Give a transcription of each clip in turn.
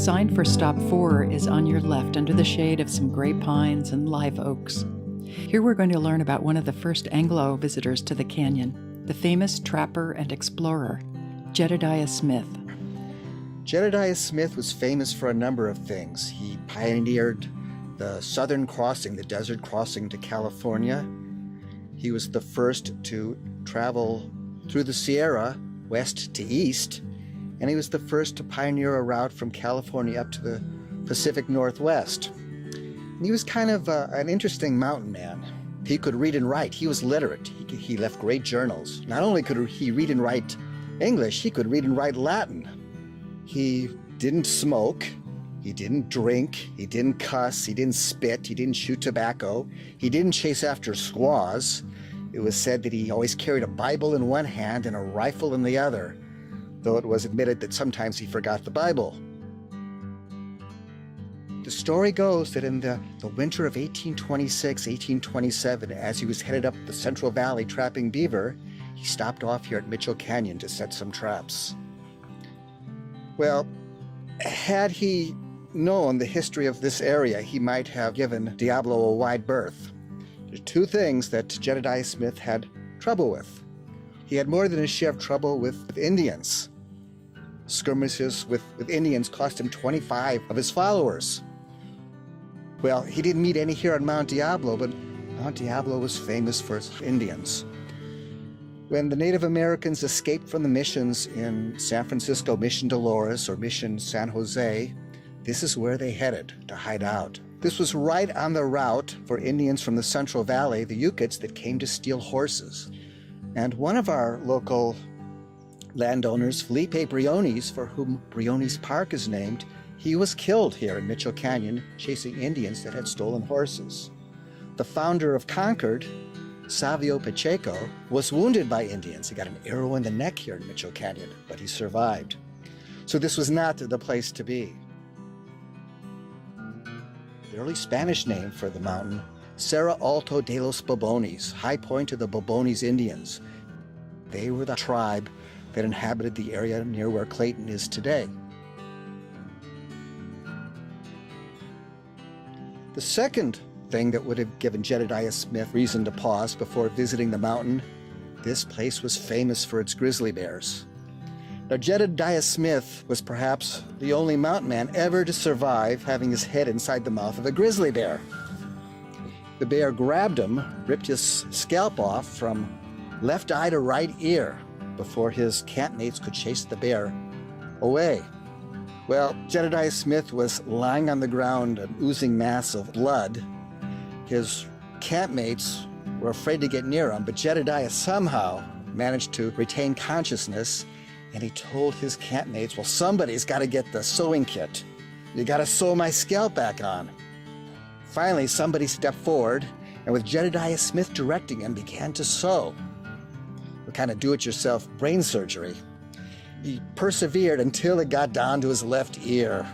sign for Stop 4 is on your left under the shade of some gray pines and live oaks. Here we're going to learn about one of the first Anglo visitors to the canyon, the famous trapper and explorer, Jedediah Smith. Jedediah Smith was famous for a number of things. He pioneered the southern crossing, the desert crossing to California. He was the first to travel through the Sierra, west to east, and he was the first to pioneer a route from California up to the Pacific Northwest. And he was kind of an interesting mountain man. He could read and write. He was literate. He left great journals. Not only could he read and write English, he could read and write Latin. He didn't smoke. He didn't drink, he didn't cuss, he didn't spit, he didn't chew tobacco, he didn't chase after squaws. It was said that he always carried a Bible in one hand and a rifle in the other, though it was admitted that sometimes he forgot the Bible. The story goes that in the winter of 1826, 1827, as he was headed up the Central Valley trapping beaver, he stopped off here at Mitchell Canyon to set some traps. Well, had he known the history of this area, he might have given Diablo a wide berth. There's two things that Jedediah Smith had trouble with. He had more than his share of trouble with Indians. Skirmishes with Indians cost him 25 of his followers. Well, he didn't meet any here on Mount Diablo, but Mount Diablo was famous for its Indians. When the Native Americans escaped from the missions in San Francisco, Mission Dolores or Mission San Jose, this is where they headed to hide out. This was right on the route for Indians from the Central Valley, the Yucats, that came to steal horses. And one of our local landowners, Felipe Briones, for whom Briones Park is named, he was killed here in Mitchell Canyon chasing Indians that had stolen horses. The founder of Concord, Savio Pacheco, was wounded by Indians. He got an arrow in the neck here in Mitchell Canyon, but he survived. So this was not the place to be. The early Spanish name for the mountain, Cerro Alto de los Bobones, high point of the Bobones Indians. They were the tribe that inhabited the area near where Clayton is today. The second thing that would have given Jedediah Smith reason to pause before visiting the mountain, this place was famous for its grizzly bears. Now, Jedediah Smith was perhaps the only mountain man ever to survive having his head inside the mouth of a grizzly bear. The bear grabbed him, ripped his scalp off from left eye to right ear before his campmates could chase the bear away. Well, Jedediah Smith was lying on the ground, an oozing mass of blood. His campmates were afraid to get near him, but Jedediah somehow managed to retain consciousness, and he told his campmates, well, somebody's got to get the sewing kit. You got to sew my scalp back on. Finally, somebody stepped forward, and with Jedediah Smith directing him, began to sew. A kind of do-it-yourself brain surgery. He persevered until it got down to his left ear.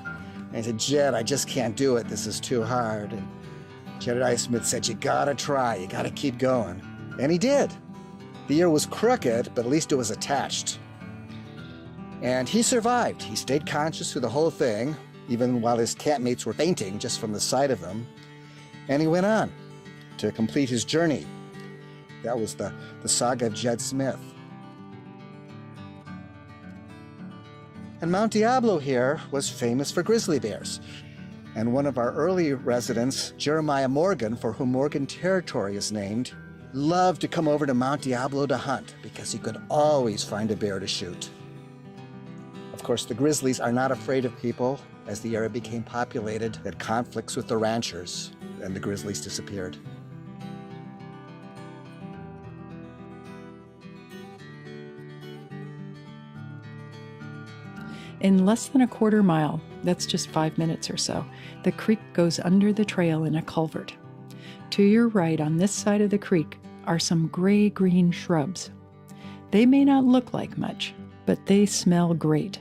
And he said, Jed, I just can't do it. This is too hard. And Jedediah Smith said, you gotta try, you gotta keep going. And he did. The ear was crooked, but at least it was attached. And he survived. He stayed conscious through the whole thing, even while his campmates were fainting just from the sight of him. And he went on to complete his journey. That was the saga of Jed Smith. And Mount Diablo here was famous for grizzly bears. And one of our early residents, Jeremiah Morgan, for whom Morgan Territory is named, loved to come over to Mount Diablo to hunt because he could always find a bear to shoot. Of course, the Grizzlies are not afraid of people. As the area became populated, they had conflicts with the ranchers, and the Grizzlies disappeared. In less than a quarter mile, that's just 5 minutes or so, the creek goes under the trail in a culvert. To your right on this side of the creek are some gray-green shrubs. They may not look like much, but they smell great.